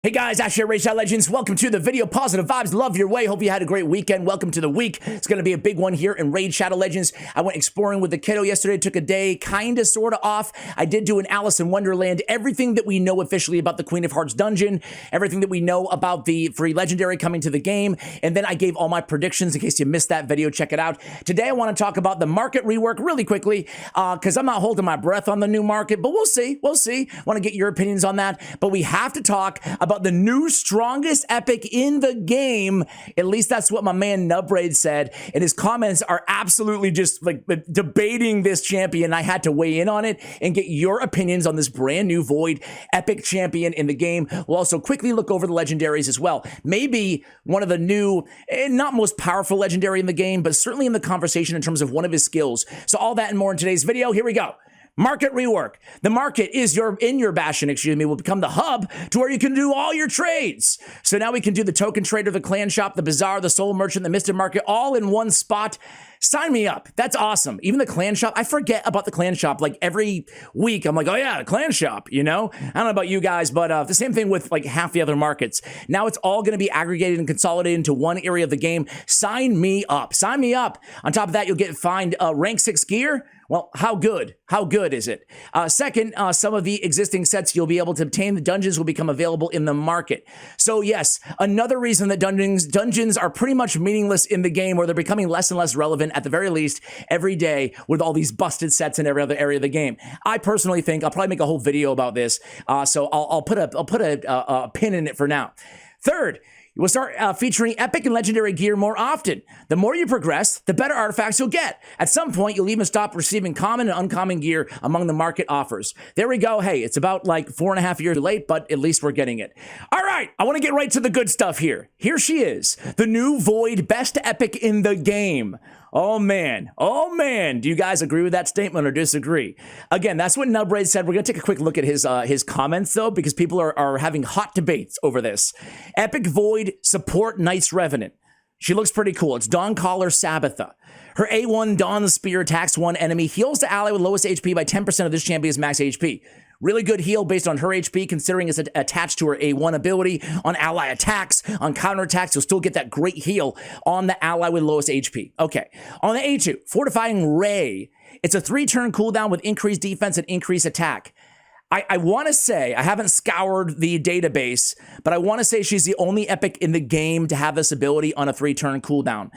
Hey guys, Ash here, Raid Shadow Legends. Welcome to the video. Positive vibes, love your way. Hope you had a great weekend. Welcome to the week. It's going to be a big one here in Raid Shadow Legends. I went exploring with the kiddo yesterday. Took a day, kind of, sort of off. I did do an Alice in Wonderland. Everything that we know officially about the Queen of Hearts dungeon. Everything that we know about the free legendary coming to the game. And then I gave all my predictions. In case you missed that video, check it out. Today I want to talk about the market rework really quickly because I'm not holding my breath on the new market, but we'll see. We'll see. Want to get your opinions on that. But we have to talk about the new strongest epic in the game. At least that's what my man Nubraid said, and his comments are absolutely just like debating this champion. I had to weigh in on it and get your opinions on this brand new Void epic champion in the game. We'll also quickly look over the legendaries as well. Maybe one of the new, not most powerful legendary in the game, but certainly in the conversation in terms of one of his skills. So all that and more in today's video. Here we go. Market rework. The market is in your Bastion, will become the hub to where you can do all your trades. So now we can do the token trader, the clan shop, the bazaar, the soul merchant, the mystic market, all in one spot. Sign me up. That's awesome. Even the clan shop, I forget about the clan shop. Like every week, I'm like, oh yeah, the clan shop, you know? I don't know about you guys, but the same thing with like half the other markets. Now it's all going to be aggregated and consolidated into one area of the game. Sign me up. Sign me up. On top of that, you'll get fined rank 6 gear. Well, how good? How good is it? Second, some of the existing sets you'll be able to obtain, the dungeons will become available in the market. So yes, another reason that dungeons are pretty much meaningless in the game, or they're becoming less and less relevant at the very least every day with all these busted sets in every other area of the game. I personally think I'll probably make a whole video about this. So I'll put a pin in it for now. Third, we'll start featuring epic and legendary gear more often. The more you progress, the better artifacts you'll get. At some point, you'll even stop receiving common and uncommon gear among the market offers. There we go. Hey, it's about like 4.5 years late, but at least we're getting it. All right, I want to get right to the good stuff here. Here she is, the new Void best epic in the game. Oh man, do you guys agree with that statement or disagree? Again, that's what Nubraid said. We're gonna take a quick look at his comments though, because people are having hot debates over this. Epic Void support Knight's Revenant. She looks pretty cool. It's Dawn Caller Sabbatha. Her A1 Dawn Spear attacks one enemy, heals the ally with lowest HP by 10% of this champion's max HP. Really good heal based on her HP, considering it's attached to her A1 ability. On ally attacks, on counterattacks, you'll still get that great heal on the ally with lowest HP. Okay, on the A2, Fortifying Ray. It's a 3-turn cooldown with increased defense and increased attack. I want to say, I haven't scoured the database, but I want to say she's the only epic in the game to have this ability on a 3-turn cooldown.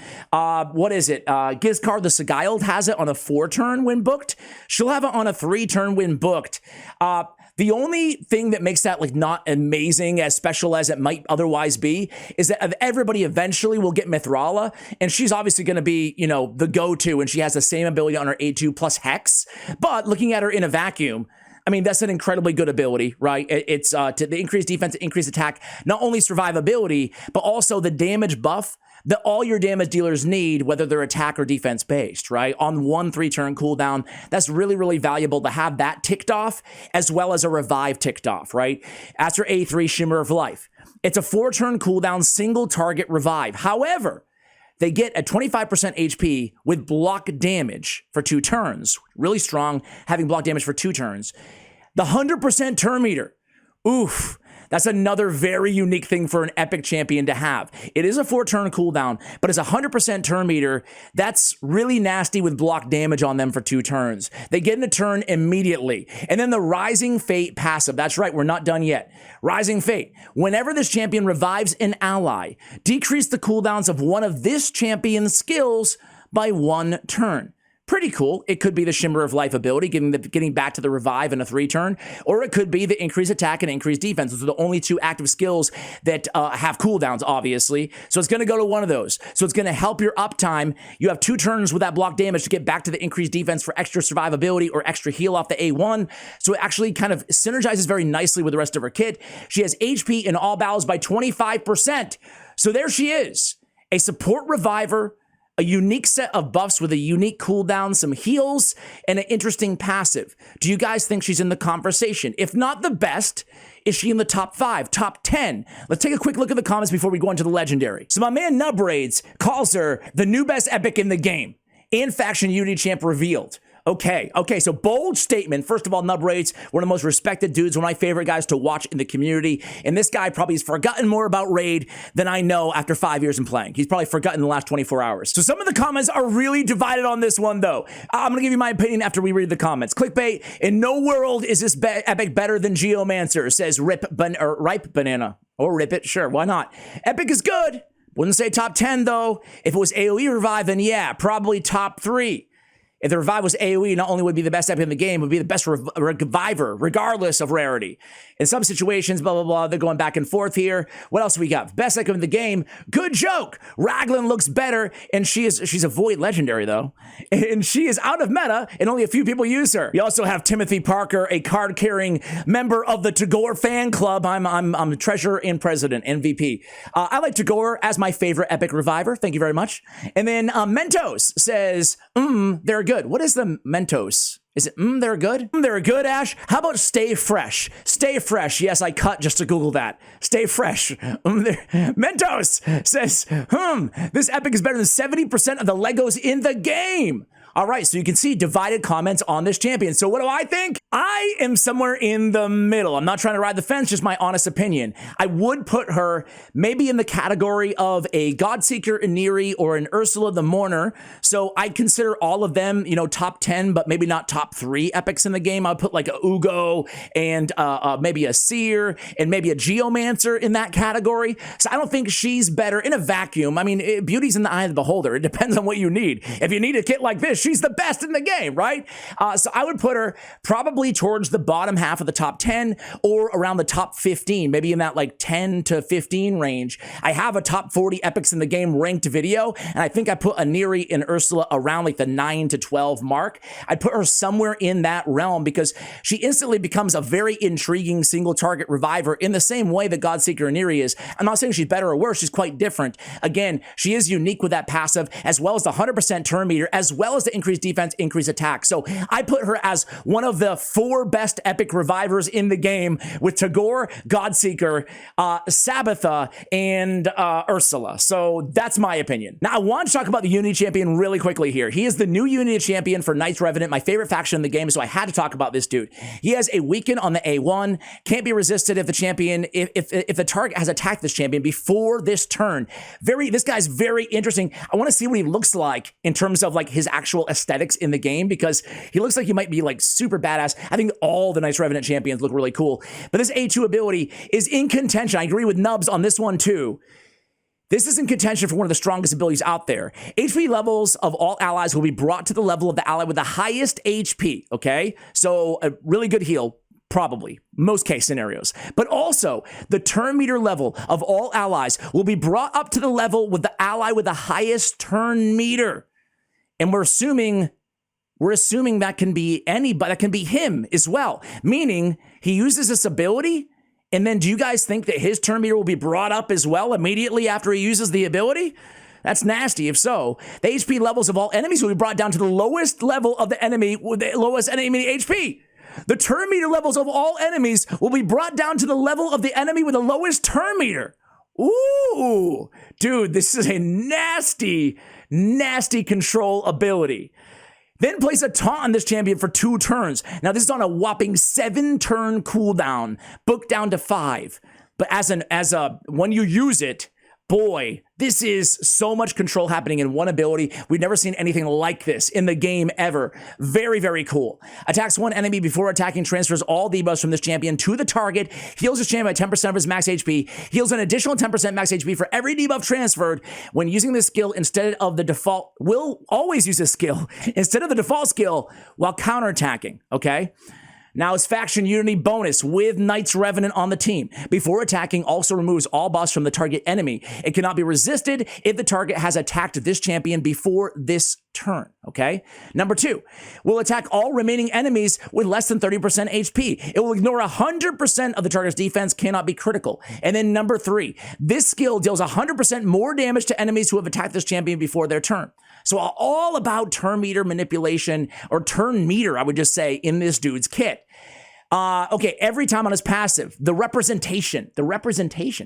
What is it? Gizkar the Sigiled has it on a 4-turn when booked. She'll have it on a 3-turn when booked. The only thing that makes that like not amazing, as special as it might otherwise be, is that everybody eventually will get Mithrala, and she's obviously going to be, you know, the go-to, and she has the same ability on her A2 plus Hex. But looking at her in a vacuum, I mean, that's an incredibly good ability, right? It's to the increased defense, increased attack, not only survivability, but also the damage buff that all your damage dealers need, whether they're attack or defense based, right? On one 3-turn cooldown, that's really, really valuable to have that ticked off, as well as a revive ticked off, right? After A3, Shimmer of Life. It's a 4-turn cooldown, single target revive. However, they get a 25% HP with block damage for 2 turns. Really strong, having block damage for 2 turns. The 100% turn meter. Oof. That's another very unique thing for an epic champion to have. It is a 4-turn cooldown, but it's a 100% turn meter. That's really nasty with block damage on them for 2 turns. They get in a turn immediately. And then the Rising Fate passive. That's right, we're not done yet. Rising Fate. Whenever this champion revives an ally, decrease the cooldowns of one of this champion's skills by 1 turn. Pretty cool. It could be the Shimmer of Life ability, getting back to the revive in a 3-turn, or it could be the increased attack and increased defense. Those are the only 2 active skills that have cooldowns, obviously. So it's going to go to one of those. So it's going to help your uptime. You have 2 turns with that block damage to get back to the increased defense for extra survivability or extra heal off the A1. So it actually kind of synergizes very nicely with the rest of her kit. She has HP in all battles by 25%. So there she is, a support reviver, a unique set of buffs with a unique cooldown, some heals, and an interesting passive. Do you guys think she's in the conversation? If not the best, is she in the top 5, top 10? Let's take a quick look at the comments before we go into the legendary. So my man Nubraids calls her the new best epic in the game, and Faction Unity champ revealed. Okay, so bold statement. First of all, Nub Raids, one of the most respected dudes, one of my favorite guys to watch in the community. And this guy probably has forgotten more about Raid than I know after 5 years in playing. He's probably forgotten in the last 24 hours. So some of the comments are really divided on this one, though. I'm going to give you my opinion after we read the comments. Clickbait, in no world is this Epic better than Geomancer, says Ripe Banana. Or Rip It, sure, why not? Epic is good. Wouldn't say top 10, though. If it was AoE Revive, then yeah, probably top 3. If the Revive was AoE, not only would it be the best epic in the game, it would be the best Reviver, regardless of rarity. In some situations, blah, blah, blah, they're going back and forth here. What else do we got? Best epic in the game, good joke. Raglan looks better, and she's a Void Legendary, though. And she is out of meta, and only a few people use her. You also have Timothy Parker, a card-carrying member of the Tagore fan club. I'm treasurer and president, MVP. I like Tagore as my favorite epic Reviver. Thank you very much. And then Mentos says, they're good. What is the Mentos? Is it, they're good? They're good, Ash? How about stay fresh? Stay fresh. Yes, I cut just to Google that. Stay fresh. Mentos says, this epic is better than 70% of the Legos in the game. All right, so you can see divided comments on this champion. So what do I think? I am somewhere in the middle. I'm not trying to ride the fence, just my honest opinion. I would put her maybe in the category of a Godseeker Iniri or an Ursula the Mourner. So I consider all of them, top 10, but maybe not top 3 epics in the game. I'd put like a Ugo and maybe a Seer and maybe a Geomancer in that category. So I don't think she's better in a vacuum. I mean, beauty's in the eye of the beholder. It depends on what you need. If you need a kit like this, she's the best in the game, right? So I would put her probably towards the bottom half of the top 10 or around the top 15, maybe in that like 10 to 15 range. I have a top 40 epics in the game ranked video, and I think I put Iniri and Ursula around like the 9 to 12 mark. I'd put her somewhere in that realm because she instantly becomes a very intriguing single target reviver in the same way that Godseeker Iniri is. I'm not saying she's better or worse, she's quite different. Again, she is unique with that passive, as well as the 100% turn meter, as well as the increased defense, increased attack. So I put her as one of the 4 best epic revivers in the game with Tagore, Godseeker, Sabitha, and Ursula. So that's my opinion. Now I want to talk about the Unity Champion really quickly here. He is the new Unity Champion for Knights Revenant, my favorite faction in the game, so I had to talk about this dude. He has a weaken on the A1, can't be resisted if the champion, if the target has attacked this champion before this turn. This guy's very interesting. I want to see what he looks like in terms of like his actual aesthetics in the game, because he looks like he might be like super badass. I think all the Knights Revenant champions look really cool, but this A2 ability is in contention. I agree with Nubs on this one too. This is in contention for one of the strongest abilities out there. HP levels of all allies will be brought to the level of the ally with the highest HP, okay? So a really good heal, probably, most case scenarios. But also, the turn meter level of all allies will be brought up to the level with the ally with the highest turn meter. And we're assuming that can be anybody, that can be him as well. Meaning, he uses this ability, and then do you guys think that his turn meter will be brought up as well immediately after he uses the ability? That's nasty. If so, the HP levels of all enemies will be brought down to the lowest level of the enemy with the lowest enemy HP. The turn meter levels of all enemies will be brought down to the level of the enemy with the lowest turn meter. Ooh, dude, this is a nasty, nasty control ability. Then place a taunt on this champion for 2 turns. Now, this is on a whopping 7-turn cooldown, booked down to 5. But when you use it, boy, this is so much control happening in one ability. We've never seen anything like this in the game ever. Very, very cool. Attacks one enemy before attacking, transfers all debuffs from this champion to the target, heals this champion by 10% of his max HP, heals an additional 10% max HP for every debuff transferred. When using this skill instead of the default, will always use this skill instead of the default skill while counterattacking, okay? Now his faction unity bonus with Knights Revenant on the team. Before attacking, also removes all buffs from the target enemy. It cannot be resisted if the target has attacked this champion before this turn, okay? Number 2, will attack all remaining enemies with less than 30% HP. It will ignore 100% of the target's defense, cannot be critical. And then number 3, this skill deals 100% more damage to enemies who have attacked this champion before their turn. So all about turn meter manipulation, or turn meter, I would just say, in this dude's kit. Okay, every time on his passive, the representation,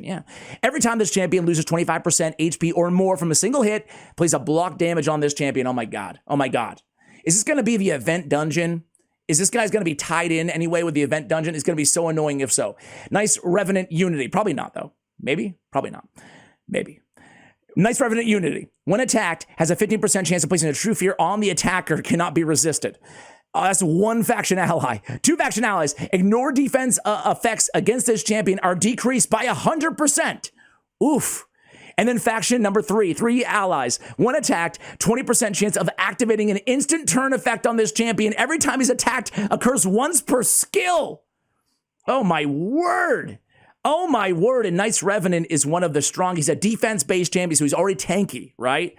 yeah. Every time this champion loses 25% HP or more from a single hit, plays a block damage on this champion. Oh my God. Is this going to be the event dungeon? Is this guy's going to be tied in anyway with the event dungeon? It's going to be so annoying if so. Nice Revenant Unity. Probably not, though. Maybe? Probably not. Maybe. Nice Revenant Unity. When attacked, has a 15% chance of placing a true fear on the attacker, cannot be resisted. That's one faction ally. 2 faction allies. Ignore defense effects against this champion are decreased by 100%. Oof. And then faction number 3, 3 allies. When attacked, 20% chance of activating an instant turn effect on this champion. Every time he's attacked, occurs once per skill. Oh my word. Oh my word. And Nice Revenant is one of the strong. He's a defense-based champion, so he's already tanky, right?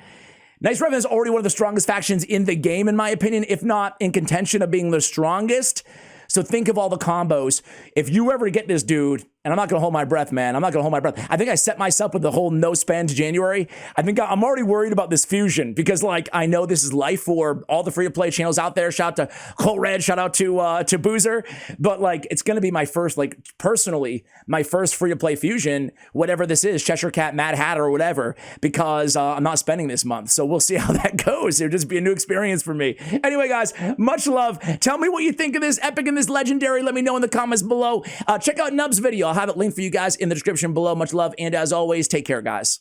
Nice Revenant is already one of the strongest factions in the game, in my opinion, if not in contention of being the strongest. So think of all the combos. If you ever get this dude, and I'm not going to hold my breath, man. I'm not going to hold my breath. I think I set myself with the whole no spend January. I think I'm already worried about this fusion because, like, I know this is life for all the free-to-play channels out there. Shout out to Cole Red. Shout out to Boozer. But, like, it's going to be my first, like, personally, my first free-to-play fusion, whatever this is, Cheshire Cat, Mad Hatter, or whatever, because I'm not spending this month. So we'll see how that goes. It'll just be a new experience for me. Anyway, guys, much love. Tell me what you think of this epic and this legendary. Let me know in the comments below. Check out Nub's video. I'll have it linked for you guys in the description below. Much love, and as always, take care, guys.